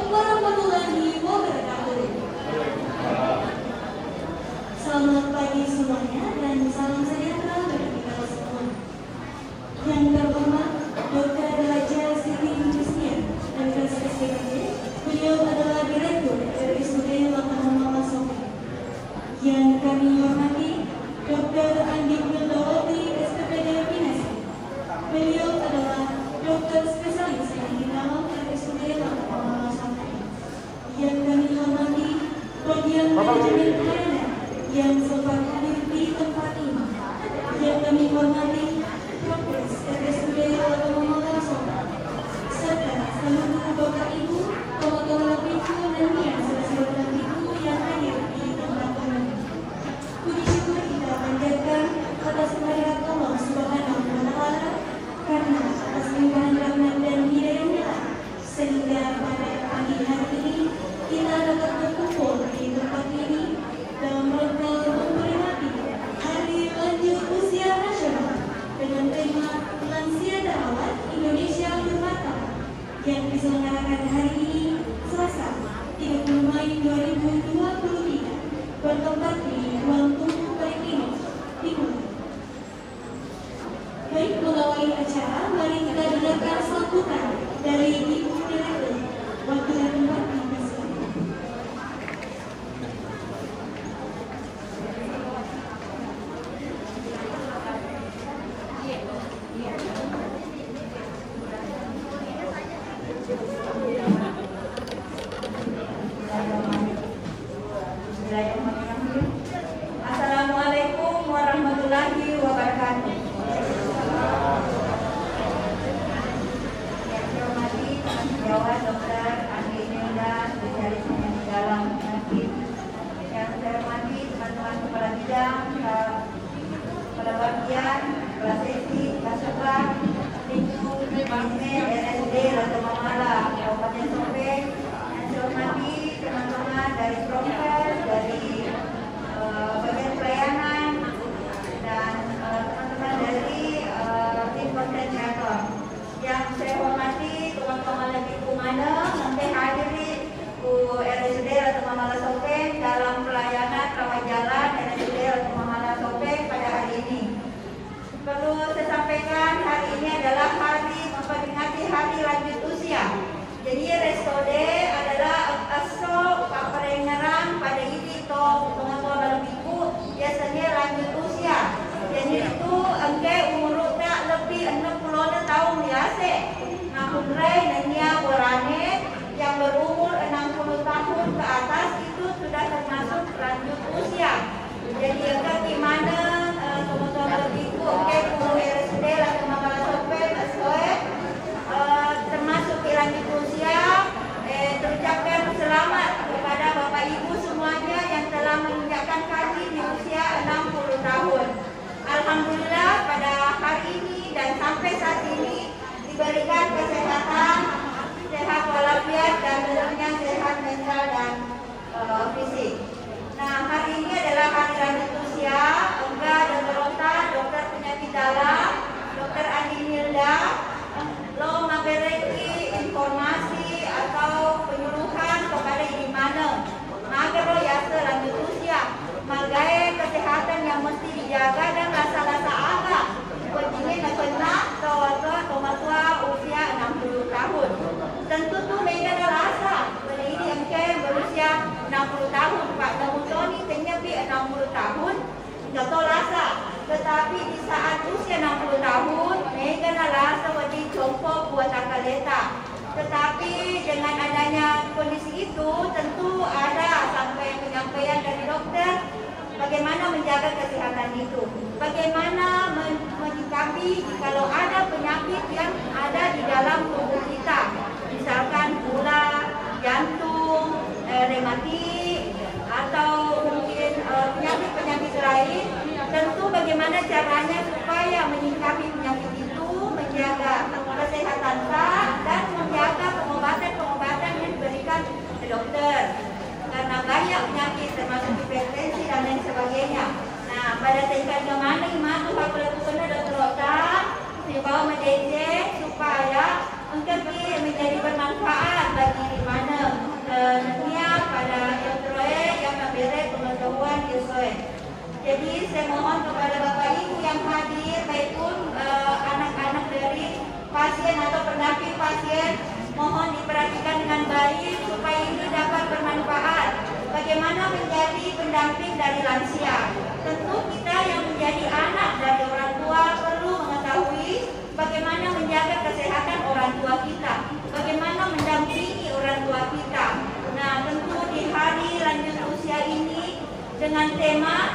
warahmatullahi wabarakatuh. Selamat pagi semuanya dan salam sejahtera bagi kita semua. Yang terhormat Dr. Raja Siti Jusnia dan SPKJ, beliau adalah Direktur RSUD Lapangan Mama Sofi. Yang kami hormati Dr. Andi Wildawati SPPD Pinasi. Beliau adalah dokter spesialis yang di dalam RSUD Lapangan Mama Sofi. Yang kami hormati bagian manajemen pelayanan yang sempat hadir di tempat ini. Yang kami hormati Prokes RSUD Lapangan Mama Sofi, serta seluruh Bapak Ibu, Bapak Ibu dan yang saudara Ibu yang hadir di tempat ini. Puji syukur kita panjatkan atas kehadirat Allah Subhanahu wa Ta'ala, karena atas limpahan rahmat dan hidayah-Nya sehingga pada pagi hari ini kita dapat berkumpul di tempat ini dalam rangka memperingati Hari Lanjut Usia Nasional dengan tema Lansia Terawat Indonesia Bermartabat yang diselenggarakan hari ini Selasa 30 Mei 2023 bertempat di Ruang Tunggu Poliklinik Timur. Baik, mengawali acara, mari kita dengarkan sambutan dari Ibu Direktur. Waktu dan tempat dipersilakan. Assalamualaikum warahmatullahi wabarakatuh. Yang saya hormati teman sejawat Dr. Andi Nilda, spesialis penyakit dalam penyakit. Yang saya hormati teman-teman kepala bidang, kepala bagian, kepala seksi, Kasubag, Lingkup, Manajemen, RSUD, Lapangan Mama, Kabupaten Sopeng. Yang saya hormati teman-teman dari Prokes, dari bagian pelayanan, dan teman-teman dari tim konten kreator. Yang saya hormati teman-teman lagi mana nanti hadiri ku RSUD Lapangan Mama Sopeng dalam pelayanan rawat jalan RSUD Lapangan Mama Sopeng pada hari ini. Perlu saya sampaikan, hari ini adalah hari memperingati Hari Lanjut Usia. Jadi RSUD adalah asal peringatan pada ini to pengetahuan dalam ibu biasanya lanjut usia. Jadi itu engke umur tak lebih 60 tahun biasa. Namun nanya borane yang berumur 60 tahun ke atas itu sudah termasuk lanjut usia. Jadi engke gimana pengetahuan dalam ibu engke umur RSUD Lapangan Mama Sopeng termasuk lanjut usia. Terucapkan selamat kepada Bapak Ibu semuanya yang telah menginjakkan kaki di usia 60 tahun. Alhamdulillah pada hari ini dan sampai saat ini diberikan kesehatan, sehat walafiat dan tentunya sehat mental dan fisik. Nah, hari ini adalah hari lanjut usia. Enggak dokter penyakit dalam, Dr. Andi Nilda lo ngabereki informasi atau penyuluhan kepada ibu mana agar lo yasa lanjut usia magai kesehatan yang mesti dijaga dan rasa-rasa agak pentingnya nak kena tua usia 60 tahun. Tentu tu mereka dah rasa pada ini yang berusia 60 tahun Pak Namutoni ternyata 60 tahun tidak tahu rasa. Tetapi di saat usia 60 tahun, mereka nak rasa wajib contoh buat akaleta. Tetapi dengan adanya kondisi itu, tentu ada sampai penyampaian dari dokter bagaimana menjaga kesehatan itu. Bagaimana menyikapi kalau ada penyakit yang ada di dalam tubuh kita. Misalkan gula, jantung, rematik, atau mungkin penyakit-penyakit lain. Tentu bagaimana caranya supaya menyikapi penyakit itu, menjaga kesehatan dan menjaga pengobatan-pengobatan yang diberikan ke dokter. Karena banyak penyakit termasuk hipertensi dan lain sebagainya. Nah, pada tingkat yang mana itu aku lakukan dokter di bawah mendetek supaya Jadi saya mohon kepada Bapak Ibu yang hadir, baik pun anak-anak dari pasien atau pendamping pasien, mohon diperhatikan dengan baik supaya ini dapat bermanfaat. Bagaimana menjadi pendamping dari lansia? Tentu kita yang menjadi anak dari orang tua perlu mengetahui bagaimana menjaga kesehatan orang tua kita, bagaimana mendampingi orang tua kita. Nah, tentu di hari lanjut usia ini dengan tema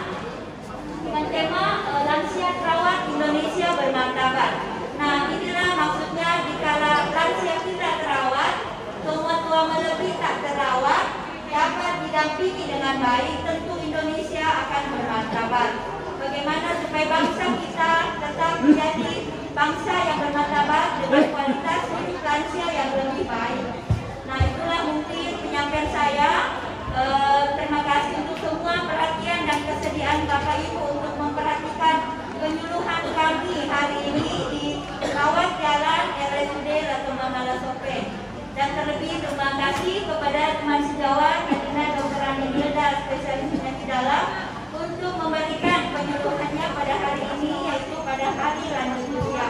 lansia terawat Indonesia bermartabat. Nah, inilah maksudnya dikala lansia kita terawat, tua melebih tak terawat, dapat didampingi dengan baik, tentu Indonesia akan bermartabat. Bagaimana supaya bangsa kita tetap menjadi bangsa yang bermartabat dengan kualitas hidup lansia yang lebih baik. Nah, itulah mungkin penyampaian saya. Terima kasih untuk semua perhatian dan kesediaan Bapak Ibu untuk memperhatikan penyuluhan kami hari ini di Rawat Jalan RSUD Latona Malasope. Dan terlebih terima kasih kepada teman sejawat Kadina Dr. Andi Milda, spesialis penyakit dalam, untuk memberikan penyuluhannya pada hari ini, yaitu pada hari lanjut usia.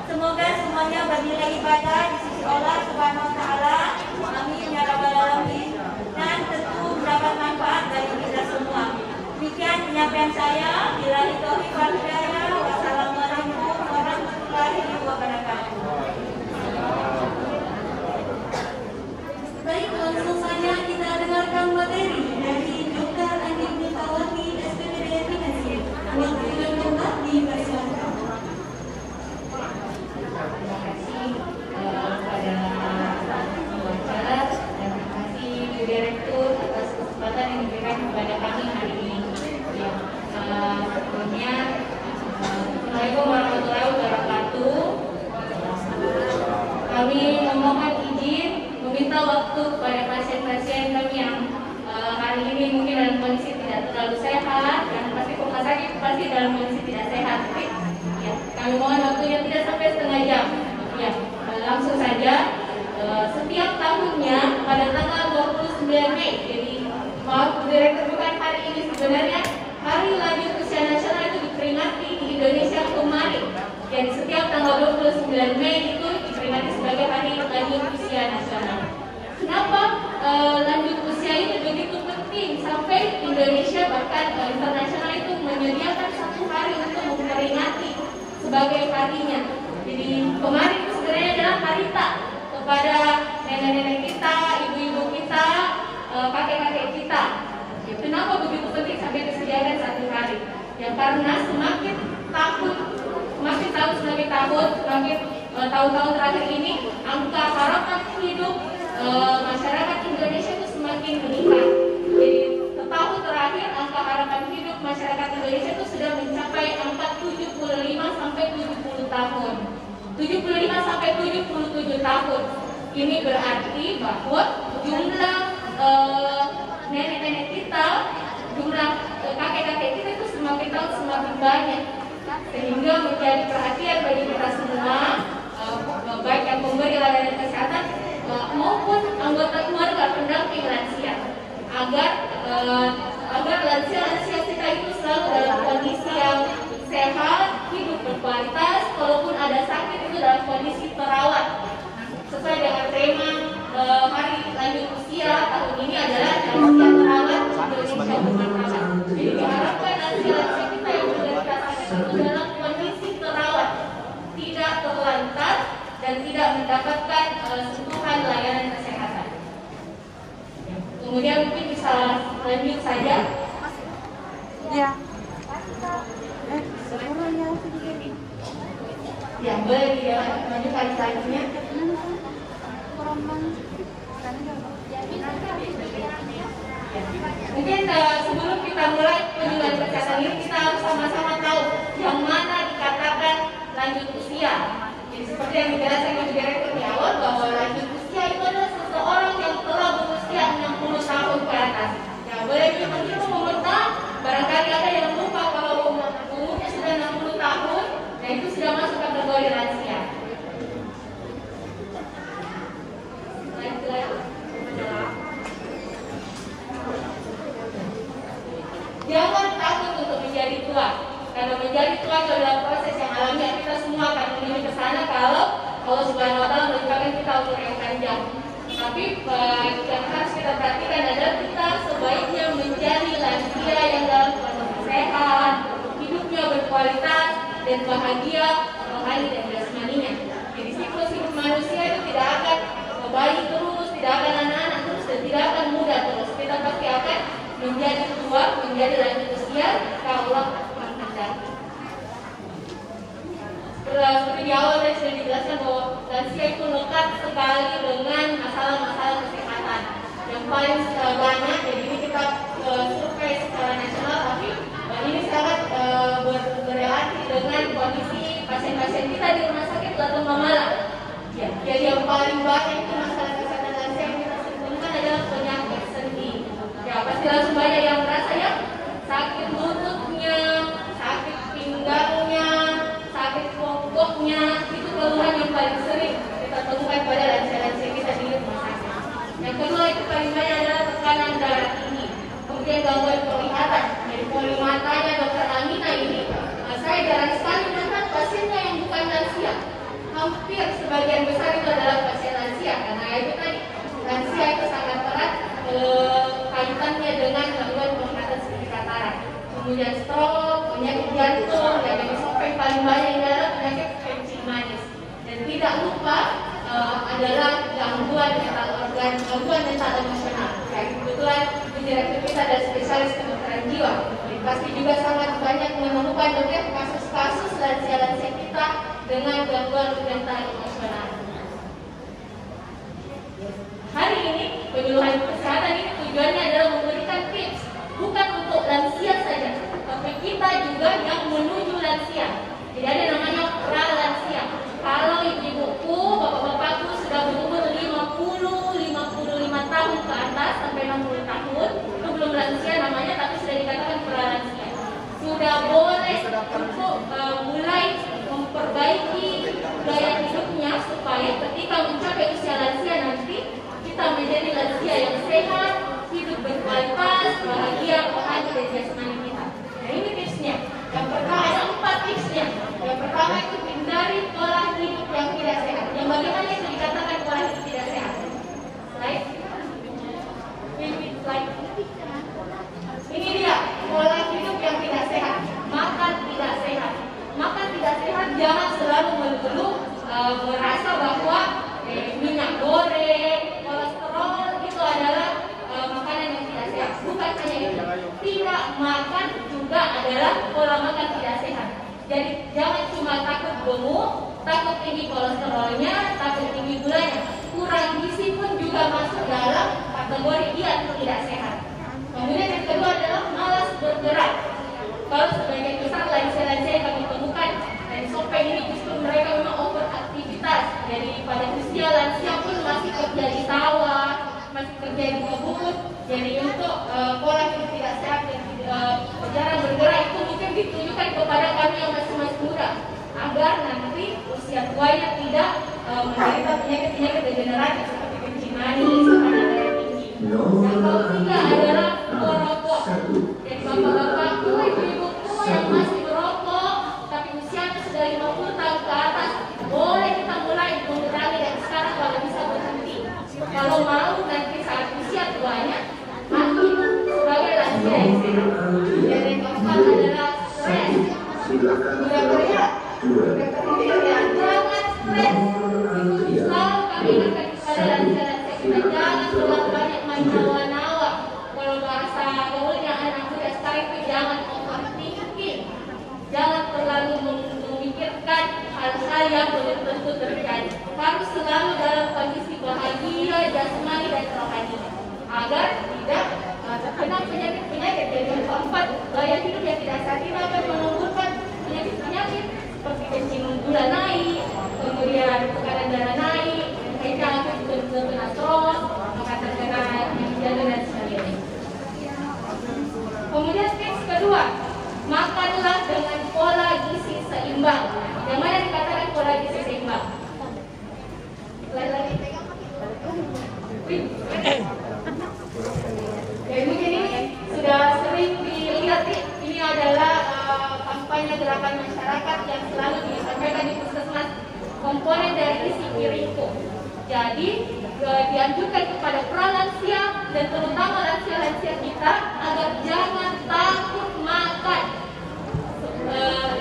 Semoga semuanya bernilai ibadah di sisi Allah Subhanahu wa Ta'ala. Amin ya rabbal alamin. Dan tentu mendapat manfaat bagi kita semua. Demikian penyampaian saya. Billahi taufiq wal hidayah. Wassalamualaikum warahmatullahi wabarakatuh. Baik, langsung saja kita dengarkan materi dari Dr. Andi Miltawati, SPPD Finasi. Waktu yang tempat dipersilakan. Terima kasih kepada wawancara dan terima kasih Bu Direktur atas kesempatan yang diberikan kepada kami hari ini. Sebelumnya, Assalamualaikum warahmatullahi wabarakatuh. Kami memohon izin meminta waktu kepada pasien-pasien kami yang hari ini mungkin dalam kondisi tidak terlalu sehat dan pasti rumah sakit pasti dalam kondisi tidak sehat. Ya, kami mohon waktunya tidak sampai setengah jam. Ya, langsung saja. Setiap tahunnya pada tanggal 29 Mei, jadi maaf Bu Direktur, bukan hari ini sebenarnya, hari lanjut usia nasional itu diperingati di Indonesia kemarin. Jadi setiap tanggal 29 Mei itu diperingati sebagai hari lanjut usia nasional. Kenapa lanjut usia itu begitu penting sampai Indonesia bahkan internasional itu menyediakan satu hari untuk memperingati sebagai harinya. Jadi kemarin itu sebenarnya adalah hari tak kepada nenek-nenek kita, ibu-ibu kita, kakek-kakek kita. Ya, kenapa begitu penting sampai disediakan satu hari? Ya karena semakin tahun semakin tahun, semakin tahun-tahun terakhir ini angka harapan hidup masyarakat Indonesia itu semakin meningkat. Jadi setahun terakhir angka harapan hidup masyarakat Indonesia itu sudah mencapai angka 75 sampai 70 tahun. 75 sampai 77 tahun. Ini berarti bahwa jumlah nenek-nenek kita, jumlah kakek-kakek kita itu semakin tahun semakin banyak. Sehingga menjadi perhatian bagi kita semua, baik yang memberi layanan kesehatan maupun anggota keluarga pendamping lansia, agar lansia kita itu selalu dalam kondisi yang sehat, hidup berkualitas, kalaupun ada sakit itu dalam kondisi terawat. Sesuai dengan tema hari lanjut usia tahun ini adalah lansia terawat Indonesia bermartabat. Jadi diharapkan lansia kita yang sudah kita sakit itu dalam kondisi terawat, tidak terlantar dan tidak mendapatkan sentuhan layanan kesehatan. Kemudian mungkin bisa lanjut saja. Ya. Ya, boleh dilanjutkan selanjutnya. Mungkin sebelum kita mulai penjelasan kesehatan ini, kita harus sama-sama tahu yang mana dikatakan lanjut usia. Jadi seperti yang dijelaskan oleh Direktur di awal, bahwa lanjut usia itu adalah seseorang yang telah berusia 60 tahun ke atas. Ya, boleh kita meminta, barangkali ada yang lupa kalau umurnya sudah 60 tahun, dan itu sudah masuk kategori lansia. Jangan tua. Karena menjadi tua itu adalah proses yang alamiah, kita semua akan menuju ke sana kalau Allah Subhanahu wa Ta'ala memberikan kita umur yang panjang. Tapi yang harus kita perhatikan adalah kita sebaiknya menjadi lansia yang dalam kondisi sehat, hidupnya berkualitas dan bahagia rohani dan jasmaninya. Jadi siklus hidup manusia itu tidak akan bayi terus, tidak akan anak-anak terus, dan tidak akan muda terus. Kita pasti akan menjadi tua, menjadi lanjut usia kalau Allah menghendaki. Seperti di awal tadi sudah dijelaskan bahwa lansia itu lekat sekali dengan masalah-masalah kesehatan yang paling banyak. Jadi ini kita survei secara nasional, tapi ini sangat berrelasi dengan kondisi pasien-pasien kita di rumah sakit atau Mamalah. Ya, jadi yang paling banyak itu masalah kesehatan lansia yang kita sebutkan adalah penyakit sendi. Ya, pasti langsung banyak yang merasa ya sakit lututnya, sakit pinggangnya, sakit bokoknya, itu keluhan yang paling sering kita temukan pada lansia-lansia kita di rumah sakit. Yang kedua itu paling banyak adalah tekanan darah tinggi, kemudian gangguan penglihatan. Jadi polimatanya Dr. Amina ini, saya jarang sekali melihat pasiennya yang bukan lansia. Hampir sebagian besar itu adalah pasien lansia, karena itu tadi lansia itu sangat erat kaitannya dengan gangguan penglihatan seperti katarak, kemudian stroke, penyakit jantung, dan yang sampai paling banyak adalah penyakit kencing manis. Dan tidak lupa adalah gangguan mental organ, gangguan mental emosional. Kayak kebetulan direktur kita ada spesialis kedokteran jiwa. Jadi pasti juga sangat banyak menemukan kasus-kasus lansia-lansia kita dengan gangguan mental emosional. Hari ini penyuluhan kesehatan ini tujuannya adalah memberikan tips bukan untuk lansia saja, tapi kita juga yang menuju lansia. Jadi ada namanya pra-lansia. Kalau ibu-ibuku, bapak-bapakku sudah berumur 50-55 tahun ke atas sampai 60 tahun, itu belum lansia namanya, tapi sudah dikatakan pra-lansia. Sudah boleh untuk mulai memperbaiki gaya hidupnya supaya ketika mencapai usia lansia nanti kita menjadi lansia yang sehat, hidup berkualitas, bahagia, rohani dan jasmani kita. Nah ini tipsnya. Yang pertama ada 4 tipsnya. Yang pertama itu hindari pola hidup yang tidak sehat. Yang bagaimana itu dikatakan pola hidup tidak sehat? Slide. Ini dia pola hidup yang tidak sehat. Makan tidak sehat. Makan tidak sehat jangan selalu melulu merasa bahwa minyak goreng, kolesterol itu adalah makanan yang tidak sehat. Bukan hanya itu. Tidak makan juga adalah pola makan tidak sehat. Jadi jangan cuma takut gemuk, takut tinggi kolesterolnya, takut tinggi gulanya. Kurang gizi pun juga masuk dalam kategori diet tidak sehat. Kemudian yang kedua adalah malas bergerak. Kalau sebagian besar lansia-lansia yang kami temukan dan sampai ini justru mereka memang overaktivitas. Jadi pada usia lansia pun masih kerja di sawah, masih kerja di kebun. Jadi untuk pola hidup tidak sehat dan jarang bergerak itu mungkin ditujukan kepada kami yang masih muda, agar nanti usia tuanya tidak menderita penyakit-penyakit degeneratif seperti kencing manis, tekanan darah tinggi. Yang ketiga adalah merokok. Jadi bapak-bapakku, ibu-ibuku yang masih merokok tapi usianya sudah 50 tahun ke atas, boleh kita mulai mengurangi dan sekarang kalau bisa berhenti. Kalau mau nanti saat usia tuanya mati sebagai lansia yang sehat. Dan yang keempat adalah stres. Sudah terlihat, jangan stres. Selalu kami ingatkan kepada lansia-lansia kita, jangan terlalu banyak main nawa-nawa. Kalau bahasa gaulnya anak muda sekarang itu jangan overthinking. Jangan terlalu memikirkan hal-hal yang belum tentu terjadi. Harus selalu dalam kondisi bahagia, jasmani dan rohani, agar tidak terkena penyakit-penyakit. Jadi yang keempat, gaya hidup yang tidak sehat ini akan menimbulkan penyakit-penyakit seperti kencing gula naik, kemudian tekanan darah naik, kita akan terkena stroke, maka terkena jantung dan sebagainya. Kemudian tips kedua, makanlah dengan pola gizi seimbang. Yang mana dikatakan pola gizi seimbang? Lagi. Jadi mungkin ini sudah sering dilihat, ini adalah Jadi dianjurkan kepada pralansia dan terutama lansia-lansia kita agar jangan takut makan.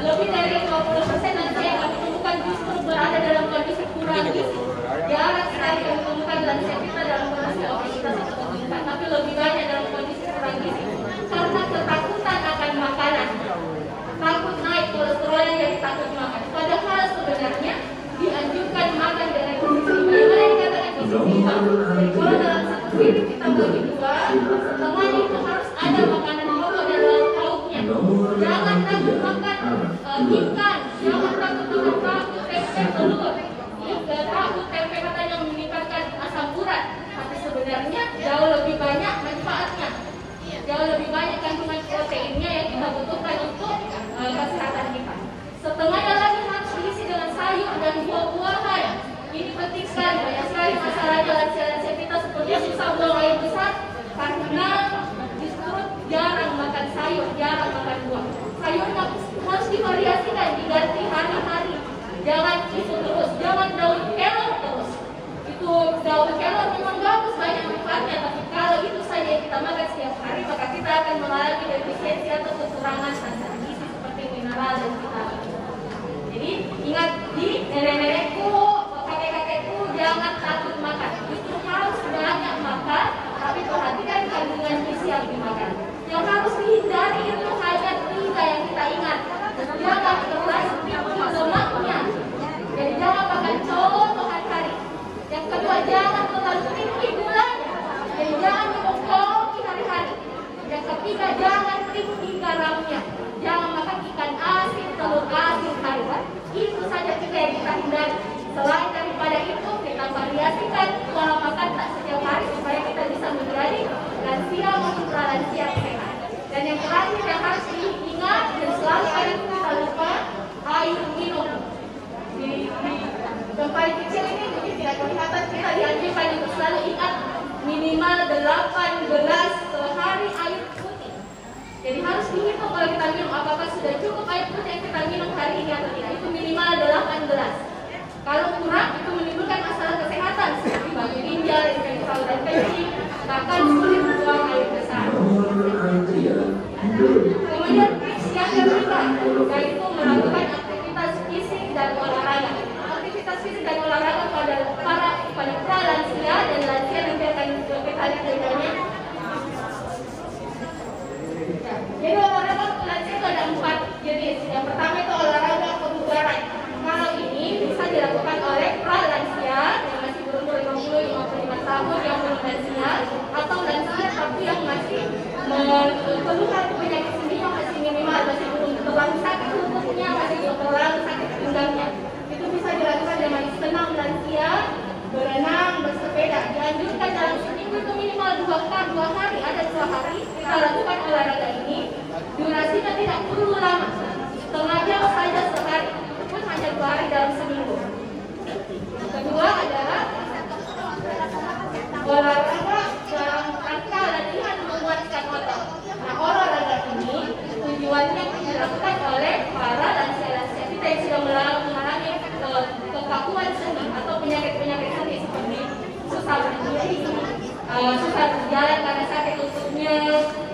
Lebih dari 50% lansia yang kami temukan justru berada dalam kondisi kurang gizi. Jarang sekali kami temukan lansia kita dalam kondisi obesitas atau kebutuhan, tapi lebih banyak dalam kondisi kurang gizi karena ketakutan akan makanan. Takut naik kolesterolnya jadi takut makan. Padahal sebenarnya dianjurkan makan dengan gizi seimbang. Bagaimana dikatakan gizi seimbang? Jadi kalau dalam satu piring kita bagi dua, setengahnya itu harus ada makanan pokok dan lauk pauknya. Jangan takut makan ikan, jangan takut makan tahu, tempe, telur. Tahu, tempe katanya meningkatkan asam urat, tapi sebenarnya jauh lebih banyak manfaatnya. Jauh lebih banyak kandungan proteinnya yang kita butuhkan untuk kesehatan kita. Setengahnya lagi harus diisi dengan sayur dan buah-buahan. Ini penting sekali. Banyak sekali masalahnya lansia-lansia kita seperti susah buang air besar karena justru jarang makan sayur, jarang makan buah. Sayurnya harus divariasikan, diganti hari-hari. Jangan itu terus, jangan daun kelor terus. Itu daun kelor memang bagus, banyak manfaatnya, tapi kalau itu saja yang kita makan setiap hari, maka kita akan mengalami defisiensi atau kekurangan asam gizi seperti mineral dan vitamin. Jadi ingat, di nenek-nenekku, kakek-kakekku jangan takut makan. Justru harus banyak makan, tapi perhatikan kandungan gizi yang dimakan. Yang harus dihindari itu hanya 3 yang kita ingat. Jangan terlalu tinggi lemaknya. Jadi jangan makan contoh hari-hari. Yang kedua, jangan terlalu tinggi gulanya. Jadi jangan minum kopi hari-hari. Yang ketiga, jangan tinggi garamnya. Jangan makan ikan asin, telur asin hari-hari. Itu saja 3 yang kita hindari. Selain daripada itu, kita variasikan pola makan tak setiap hari supaya kita bisa menjadi lansia maupun pralansia sehat. Dan yang terakhir yang harus diingat dan selalu ada kita lupa, air minum. Di tempat kecil ini mungkin tidak kelihatan, kita dianjurkan untuk selalu ingat minimal 8 gelas sehari air putih. Jadi harus dihitung kalau kita minum apakah sudah cukup air putih yang kita minum hari ini atau tidak. Itu minimal 8 gelas. Kalau kurang itu menimbulkan masalah kesehatan seperti bagi ginjal, infeksi saluran kencing, bahkan sulit buang air besar. Kemudian tips yang ketiga yaitu melakukan aktivitas fisik dan olahraga. Aktivitas fisik dan olahraga pada pralansia dan lansia nanti akan kita lihat bedanya. Jadi olahraga lansia itu ada 4 jenis. Yang pertama itu olahraga kebugaran. Kalau ini bisa dilakukan oleh pralansia yang masih berumur 50-55 tahun yang belum lansia, atau lansia tapi yang masih keluhan penyakit sendinya masih minimal, masih belum terlalu sakit lututnya, masih belum terlalu sakit pinggangnya. Itu bisa dilakukan dengan senam lansia, berenang, bersepeda. Dianjurkan dalam seminggu itu minimal 2 hari, ada 2 hari kita lakukan olahraga ini. Durasinya tidak perlu lama, setengah jam saja sehari, itu pun hanya 2 hari dalam seminggu. Yang kedua adalah olahraga dalam rangka latihan menguatkan otot. Nah, olahraga ini tujuannya dilakukan oleh para lansia-lansia kita yang sudah mengalami kekakuan sendi atau penyakit-penyakit sendi seperti susah berdiri, susah berjalan karena sakit lututnya.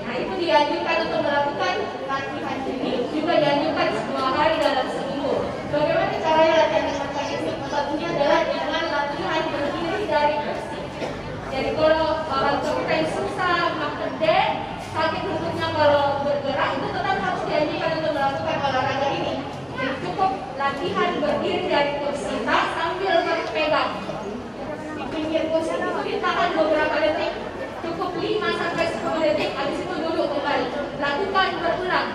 Nah, itu dianjurkan untuk melakukan latihan ini, juga dianjurkan 2 hari dalam seminggu. Bagaimana caranya latihan dengan ini? Satunya adalah dengan latihan berdiri dari kursi. Jadi kalau orang tua kita yang susah makan sakit lututnya kalau bergerak, itu tetap harus dianjurkan untuk melakukan olahraga ini. Jadi cukup latihan berdiri dari kursi sambil berpegang di pinggir kursi itu, ditahan beberapa detik, cukup 5-10 detik, habis itu duduk kembali. Lakukan berulang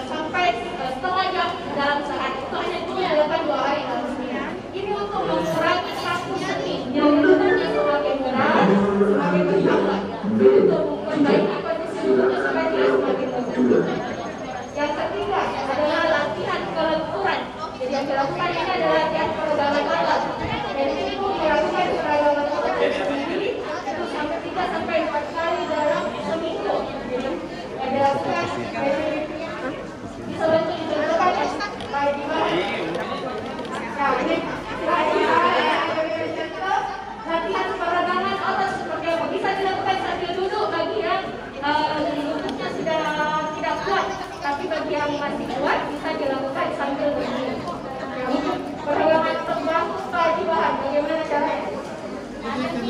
sampai setengah jam dalam sehari. Itu hanya dilakukan 2 hari dalam seminggu. Ini untuk mengurangi kaku sendi yang lututnya semakin berat, semakin bertambah. Untuk memperbaiki kondisi lututnya supaya tidak semakin berat. Yang ketiga adalah latihan kelenturan. Jadi yang dilakukan ini adalah latihan peregangan otot. Jadi itu melakukan peregangan otot sendiri itu sampai 3-4 kali dalam seminggu. Jadi dilakukan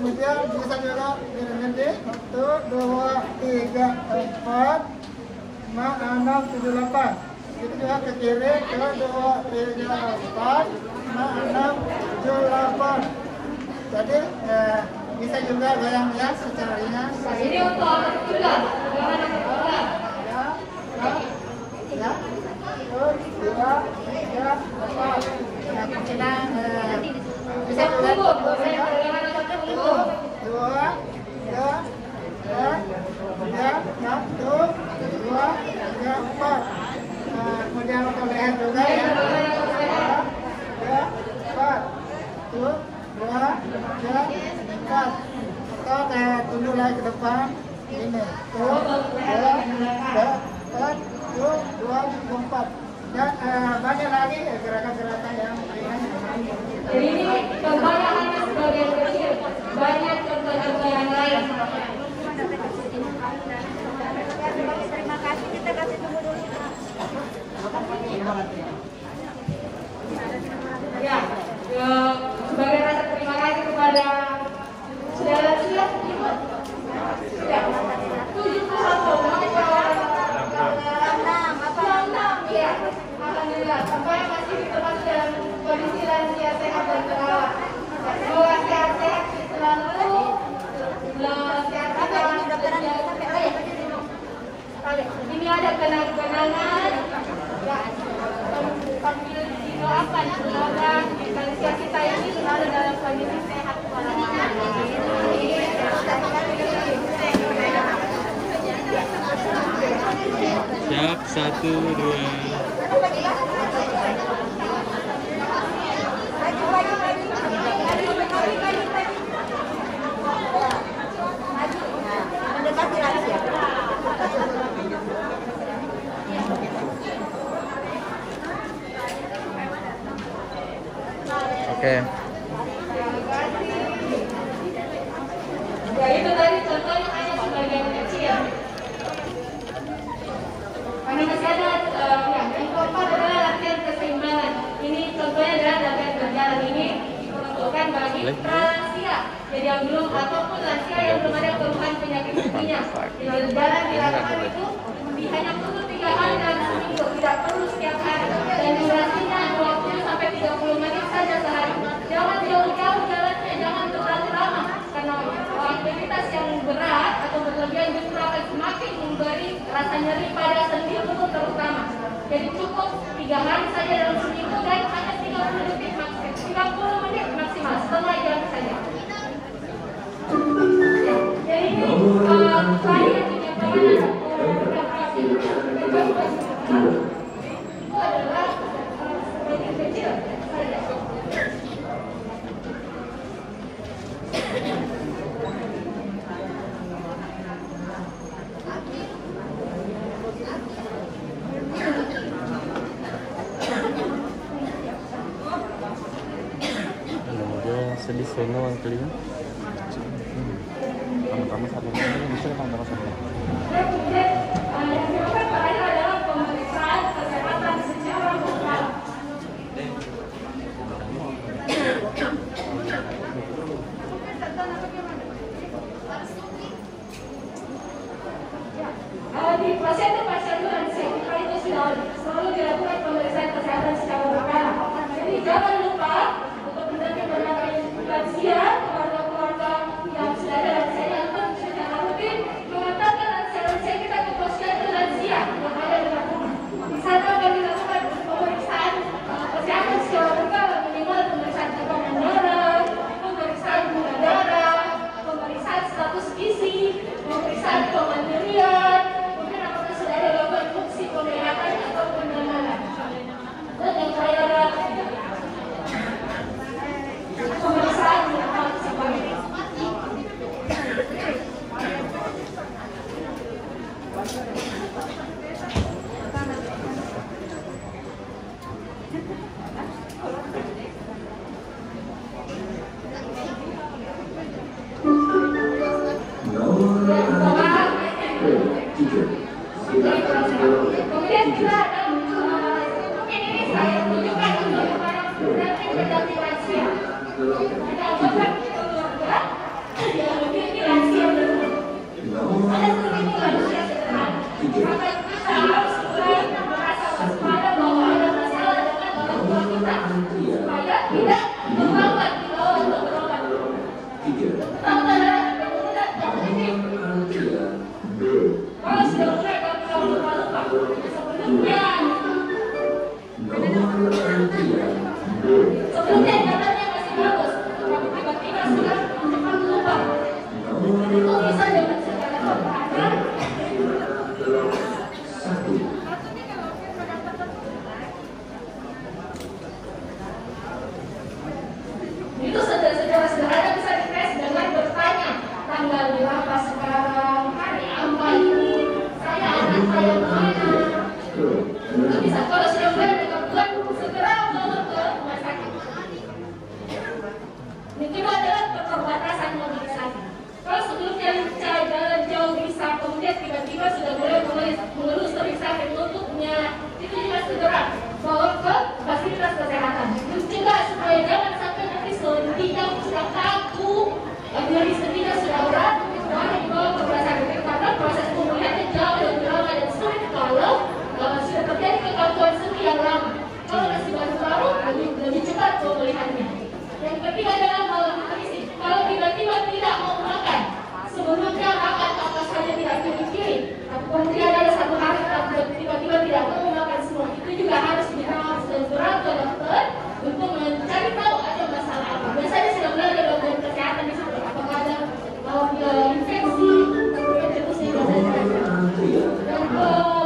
Kemudian bisa juga direngedi 1, 2, 3, 4, 5, 6, 7, 8. Itu juga ke kiri 1, 2, 3, 4, 5, 6, 7, 8. Jadi bisa juga goyang ya secara ringan. Ini untuk anak juga, jangan anak juga. Ya, 1, 2, 3, 4. Nah, kita bisa juga 1, 2, 3, 4. Kemudian untuk leher juga ya. 4. 1, 2, 3, 4. Atau kayak tunduk lagi ke depan. Ini. 1, 2, 3, 4. Dan banyak lagi gerakan-gerakan yang ringan. Jadi ini contohnya hanya sebagian kecil, banyak contoh-contoh yang lain. Terima kasih, kita kasih tunggu dulu. Ya, sebagai rasa terima kasih kepada saudara siap ikut. Ya, 71 ya. Alhamdulillah, sampai masih termasuk dalam kondisi lansia sehat dan terawat. Semoga sehat-sehat selalu. Ini ada kenang-kenangan. Ya, sambil didoakan semoga lansia kita ini selalu dalam kondisi sehat walafiat. Siap, 1, 2. Oke. Ya itu tadi contohnya hanya sebagian kecil. Karena masih ada yang keempat adalah latihan keseimbangan. Ini contohnya adalah latihan berjalan ini diperuntukkan bagi pralansia. Jadi yang belum ataupun lansia yang belum ada keluhan penyakit giginya. Jadi berjalan dilakukan itu hanya perlu 3 hari dalam seminggu, tidak perlu setiap hari. Dan durasinya 20 sampai 30 menit saja sehari. Jangan jauh-jauh jalannya, jangan terlalu lama. Karena aktivitas yang berat atau berlebihan justru akan semakin memberi rasa nyeri pada sendi lutut terutama. Jadi cukup 3 hari saja dalam seminggu dan hanya 30 menit maksimal, setengah jam saja. Jadi ini saya punya pengalaman. Itu adalah kecil saja. Sedih sono ang keling. Kamu satu ini bisa kamu satu. Yang kedua adalah pemeriksaan kesehatan secara total. Di pasien-pasien lansia kita itu selalu dilakukan pemeriksaan kesehatan secara berkala. Jadi jangan lupa untuk mendampingi lansia kepada tiba-tiba sudah mulai mengeluh sering sakit lututnya, itu juga segera bawa ke fasilitas kesehatan. Mencegah supaya jangan sampai nanti selanjutnya sudah kaku, nyeri sendinya sudah berat, baru dibawa ke rumah sakit. Karena proses pemulihannya jauh lebih lama dan sulit kalau sudah terjadi kekakuan sendi yang lama. Kalau masih baru-baru, lebih cepat pemulihannya. Yang ketiga adalah malnutrisi. Kalau tiba-tiba tidak mau makan, sebelumnya makan apa saja tidak pilih-pilih, kemudian ada satu hari tiba-tiba tidak mau makan semua, itu juga harus dirawat segera ke dokter untuk mencari tahu ada masalah apa. Biasanya sudah mulai ada gangguan kesehatan di situ, apakah ada infeksi, kemudian jenisnya biasanya. Dan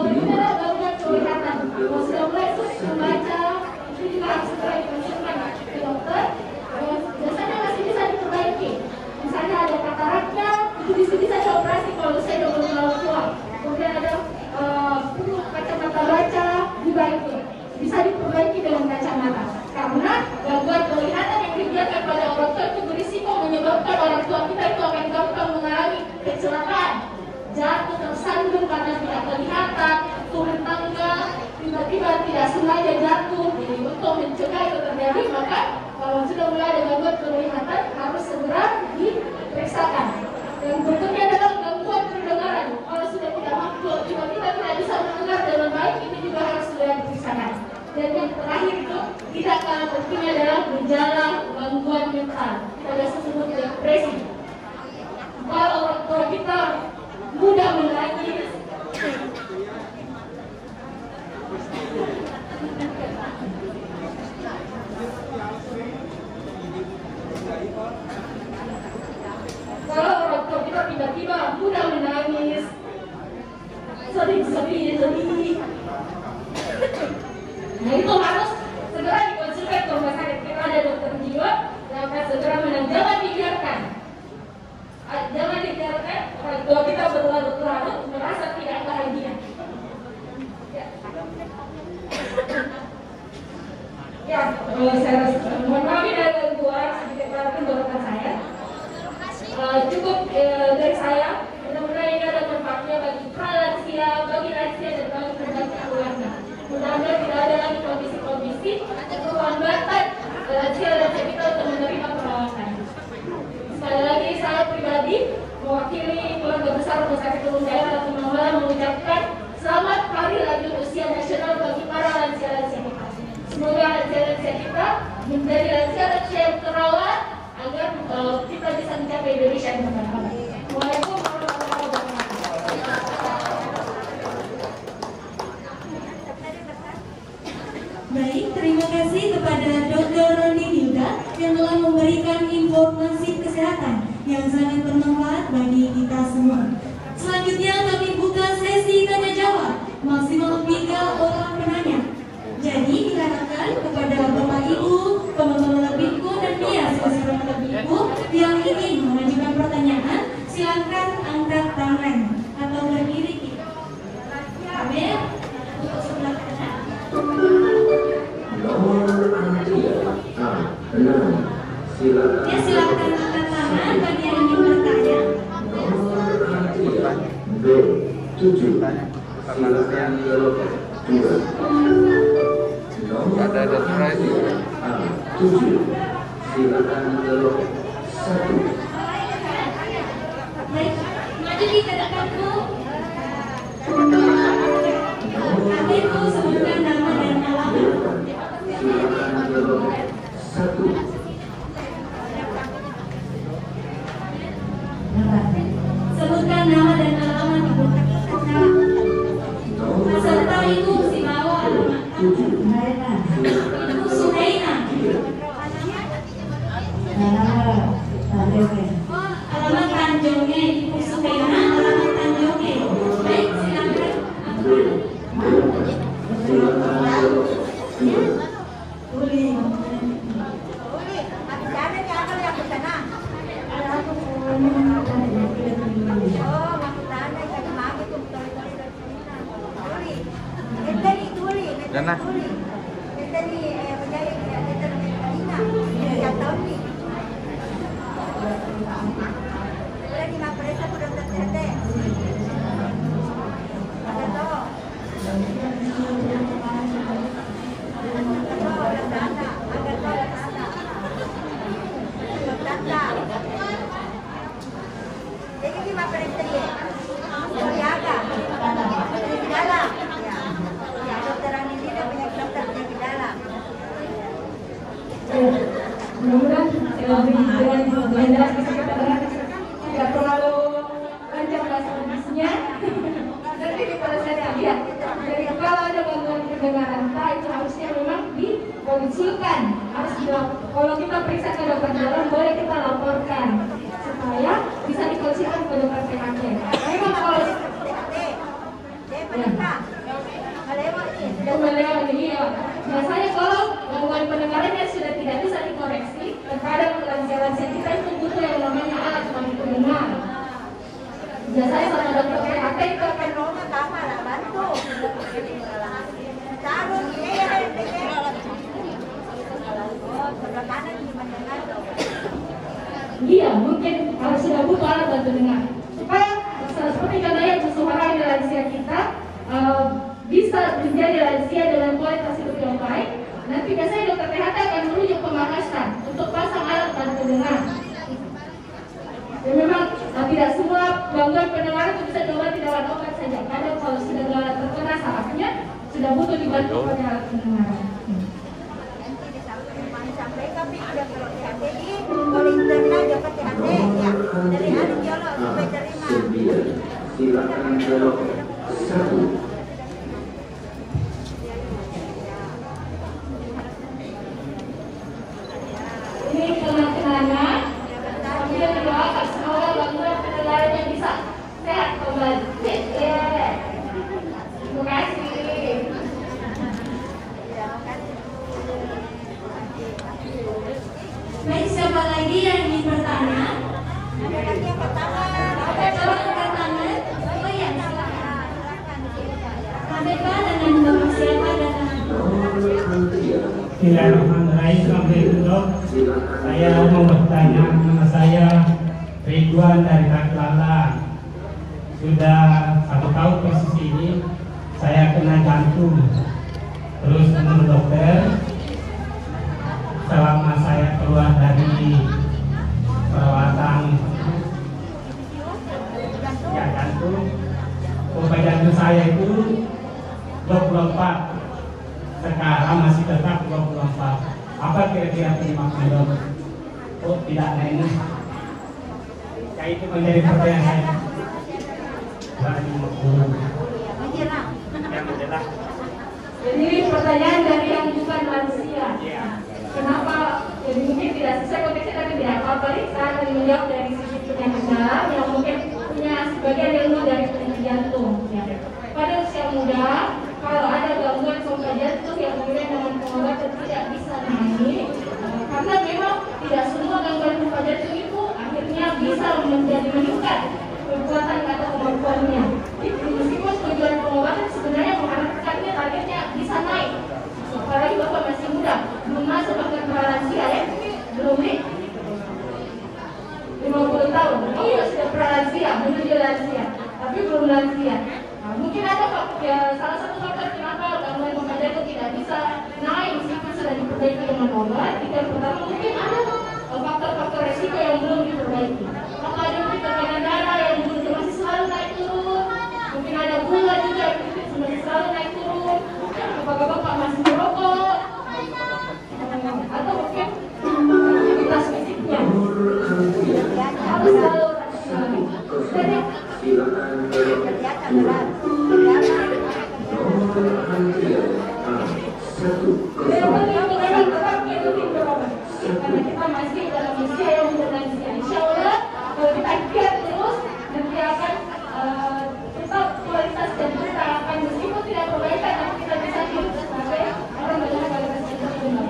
berikutnya adalah gangguan penglihatan. Kalau sudah mulai sulit membaca, itu juga harus segera dikonsulkan ke dokter. Biasanya masih bisa diperbaiki. Misalnya ada kataraknya, itu bisa dioperasi kalau saya sudah terlalu tua. Kemudian ada perlu kacamata baca, juga itu bisa diperbaiki dengan kacamata. Karena gangguan penglihatan yang dibiarkan pada orang tua itu berisiko menyebabkan orang tua kita itu akan gampang mengalami kecelakaan, jatuh tersandung karena tidak kelihatan, turun tangga, tiba-tiba tidak sengaja jatuh. Jadi untuk mencegah itu terjadi, maka kalau sudah mulai ada gangguan penglihatan harus segera diperiksakan. Yang berikutnya adalah gangguan pendengaran. Kalau sudah tidak mampu, tiba-tiba tidak bisa mendengar dengan baik, ini juga harus segera diperiksakan. Dan yang terakhir itu tidak kalah pentingnya adalah gejala gangguan mental. Kita biasa sebut depresi. Kalau orang tua kita mudah menangis, kalau orang tua kita tiba-tiba mudah menangis, sedih, nah itu harus segera dikonsulkan ke rumah sakit. Kita ada dokter jiwa yang akan segera menang. Jangan dibiarkan orang tua kita berlarut-larut merasa tidak bahagia. Ya, saya mohon maaf dari gangguan sedikit penjelasan saya. Cukup dari saya. Mudah-mudahan ini ada manfaatnya bagi pralansia, bagi lansia dan bagi keluarga. Mudah-mudahan tidak ada lagi kondisi-kondisi atau hambatan lansia kita untuk menerima perawatan. Sekali lagi saya pribadi mewakili keluarga besar Rumah Sakit Umum Daerah Ratu Mangala mengucapkan selamat Hari Lanjut Usia Nasional bagi para lansia-lansia kita. Semoga lansia-lansia kita menjadi lansia-lansia yang terawat agar kita bisa mencapai Indonesia yang bermartabat. Waalaikumsalam warahmatullahi wabarakatuh. Baik, terima kasih kepada Dr. Roni Hilda yang telah memberikan informasi kesehatan yang sangat bermanfaat bagi kita semua. Selanjutnya kami buka sesi tanya jawab maksimal 3 orang penanya. Jadi diharapkan kepada Bapak Ibu, teman-teman lebihku dan dia seorang lebihku yang ingin mengajukan pertanyaan, silakan angkat tangan atau berdiri. Amir, untuk sebelah kanan. Ya, silakan angkat tangan bagi yang ingin bertanya. B7 silakan belok 2 ada surprise. A7 silakan belok 1. Baik, maju di depanku. Nanti ku sebutkan nama dan alamat. Silakan belok 1. Sebutkan nama dan alamat ibu. Peserta Ibu Sibawa alamat. Ibu Suhaina. Alamat Tanjongnya Ibu Suhaina, alamat Tanjongnya. Baik, silakan. Silakan belok 2. Boleh. Jana. kalau ada gangguan pendengaran kita itu harusnya memang dikonsulkan. Kalau kita periksa ke dokter dalam boleh kita laporkan supaya bisa dikonsulkan ke dokter PHK. Memang kalau melewati iya. Biasanya kalau gangguan pendengarannya sudah tidak bisa dikoreksi, terkadang lansia-lansia kita itu butuh yang namanya alat pendengar. Biasanya sama dokter PHK itu akan bantu. Iya, mungkin kalau sudah butuh alat bantu dengar supaya seperti contohnya suara di lansia kita bisa menjadi lansia dengan kualitas hidup yang baik. Nanti biasanya dokter PHK akan merujuk ke Makassar untuk pasang alat bantu dengar. Ya, memang tidak semua gangguan pendengaran itu bisa diobati dengan obat saja. Kadang kalau sudah terkena sarafnya sudah butuh dibantu pada alat pendengaran. Sampai kami sudah kalau THT di oleh internet dapat THT ya dari anu jolo sampai terima. Silakan jawab 1. Ini kenang-kenangan. Kemudian didoakan semoga gangguan pendengarannya bisa sehat kembali. Terima kasih. Baik, siapa lagi yang ingin bertanya? Ada lagi yang pertama. Ada orang angkat tangan? Oh iya, silakan. KBK dengan Bapak siapa dan Bismillahirrahmanirrahim. Assalamualaikum. Saya mau bertanya, nama saya Ridwan dari Taklala. Sudah 1 tahun posisi ini saya kena jantung. Terus menurut dokter, selama saya keluar dari perawatan ya jantung, obat jantung saya itu 24. Sekarang masih tetap 24. Apa kira-kira penyebabnya, dok? Oh, tidak naik. Ya, itu menjadi pertanyaan saya. Jadi pertanyaan dari yang bukan lansia. Kenapa? Jadi mungkin tidak sesuai konteksnya tapi tidak apa-apa. Saya akan menjawab dari sisi penyakit dalam yang mungkin punya sebagian ilmu dari penyakit jantung. Pada usia muda, kalau ada gangguan pompa jantung yang kemudian dengan pengobatan tidak bisa naik, karena memang tidak semua gangguan pompa jantung itu akhirnya bisa meningkat kekuatan atau kemampuannya. Meskipun tujuan pengobatan sebenarnya mengharapkannya targetnya bisa naik. Apalagi bapak masih muda, belum masuk bahkan pralansia ya, belum nih 50 tahun. Oh iya sudah pralansia, menuju lansia, tapi belum lansia. Mungkin ada Pak, ya, salah satu faktor kenapa gangguan pompa jantung tidak bisa naik meskipun sudah diperbaiki dengan obat. Yang pertama mungkin ada faktor-faktor resiko yang belum diperbaiki. Maka ada tekanan darah yang masih selalu naik turun. Mungkin ada gula juga yang masih selalu naik turun. Apakah Bapak masih merokok? Atau mungkin aktivitas fisiknya harus selalu jadi karena kita masih dalam usia yang muda lansia. Insya Allah kalau kita giat terus nanti akan tetap kualitas dan kita akan meskipun tidak perbaikan tapi kita bisa hidup sampai orang mendengar kualitas hidup benar.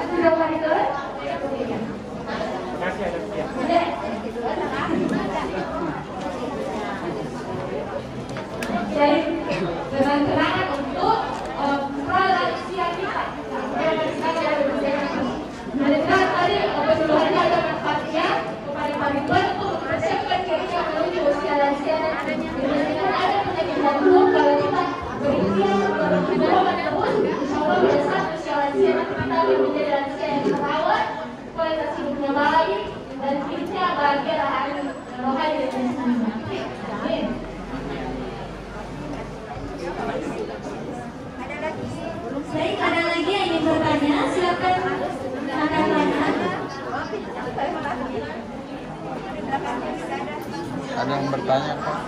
Sudah lagi terus? Jadi dengan kenangan untuk pralansia kita. Mereka tadi kebetulannya ada manfaatnya kepada Pak Ridwan untuk mempersiapkan dirinya menuju usia lansia dan dengan ada penyakit jantung kalau kita berikhtiar kalau kita obat terus, insya Allah pada saat usia lansia nanti kita akan menjadi lansia yang terawat, kualitas hidupnya baik dan hidupnya bahagia rohani dan jasmani. Amin. Baik, ada lagi yang ingin bertanya? Silakan angkat tangan. Ada yang bertanya Pak?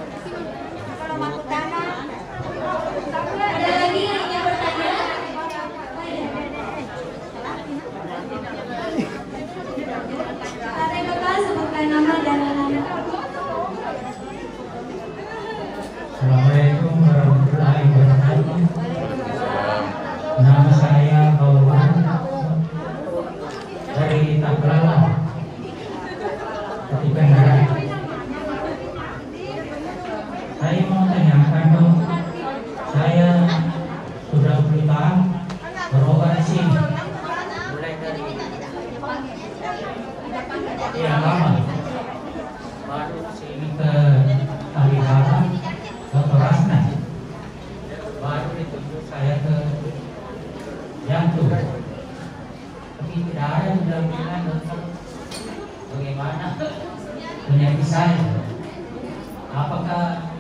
Ada lagi yang bertanya? Partai Bapak sebutkan nama dan alamat. Assalamualaikum warahmatullahi wabarakatuh. Nama saya Bauman dari Takrala, Kati Pendaran. Saya mau tanyakan dong, saya sudah 10 tahun berobat di sini, mulai dari yang lama, baru sini ke Kalibata, Dr. Rasna, baru ditunjuk saya ke jantung, tapi tidak ada yang bilang dokter bagaimana penyakit saya, apakah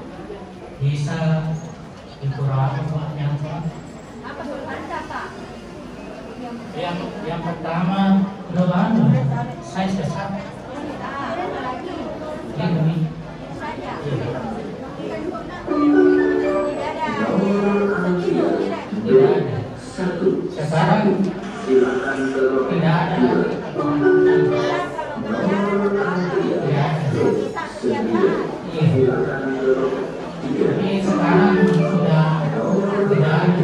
bisa dikurangi obatnya? Yang pertama udah Bandung, saya sesat. Ini. Sekarang tidak ada. Ini sekarang sudah tidak ada.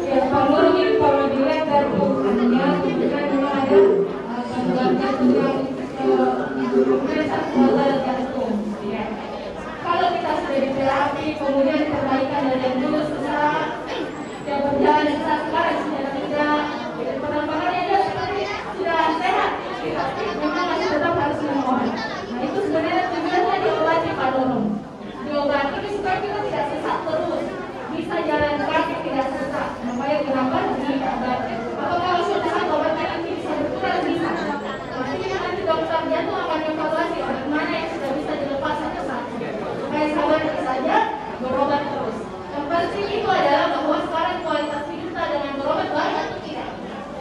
Ya, Pak Nur ini kalau dilihat dari bukannya kemudian memang ada gangguan yang kemudian saudara jantung. Ya. Kalau kita sudah di terapi, kemudian perbaikan dari yang dulu susah, yang berjalan susah sekarang sudah tidak. Perkembangannya dia seperti sudah sehat, tapi memang masih tetap harus minum obat. Nah itu sebenarnya tujuannya diobati Pak Nur. Diobati supaya kita tidak sesak terus. Bisa jalan kaki tidak sesak. Makanya kenapa diobati? Apakah sudah obatnya nanti bisa berkurang? Bisa. Tapi nanti dokter jantung akan evaluasi obat mana yang sudah bisa dilepas satu satu. Supaya sabar saja berobat terus. Yang penting itu adalah bahwa sekarang kualitas hidup kita dengan berobat baik atau tidak.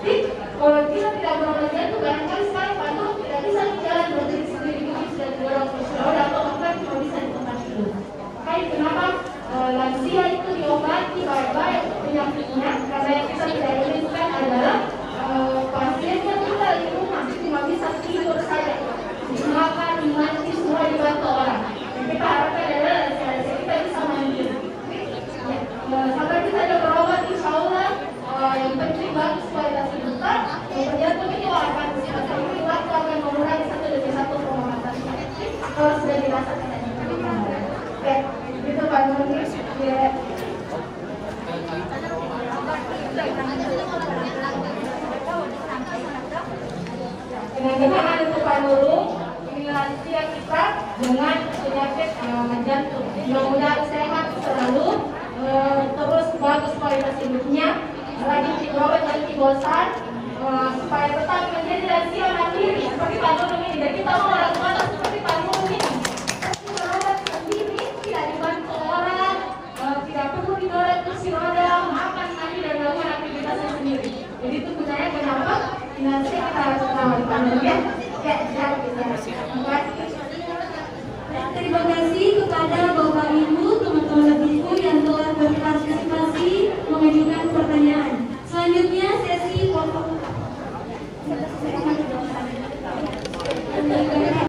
Jadi kalau kita tidak berobat jantung, barangkali sekarang Pak Nur tidak bisa jalan berdiri sendiri, mungkin sudah didorong kursi roda atau bahkan cuma bisa di tempat tidur. Makanya kenapa lansia itu diobati baik-baik penyakitnya, karena yang kita tidak inginkan adalah pasiennya tinggal di rumah cuma bisa tidur saja, makan, mandi semua dibantu orang. Yang kita harapkan adalah lansia kita bisa mandiri. Sampai kita ada berobat, insya Allah yang penting bagus kualitas hidup kita. Yang jantung itu akan seiring waktu akan mengurangi 1/1,4. Kalau sudah dirasakan dan oke, itu Pak Nur. Dengan itu Pak Nurul, ini lansia kita dengan penyakit jantung. Mudah-mudahan sehat selalu, terus bagus kualitas hidupnya, rajin berobat jangan bosan, supaya tetap menjadi lansia mandiri seperti Pak Nurul ini. Dan kita mau orang tua seperti Pak Nurul ini, berobat sendiri, tidak dibantu orang, tidak perlu didorong kursi roda, makan, mandi dan melakukan aktivitasnya sendiri. Jadi itu gunanya kenapa finansial kita harus tahu Pak Nurul ya.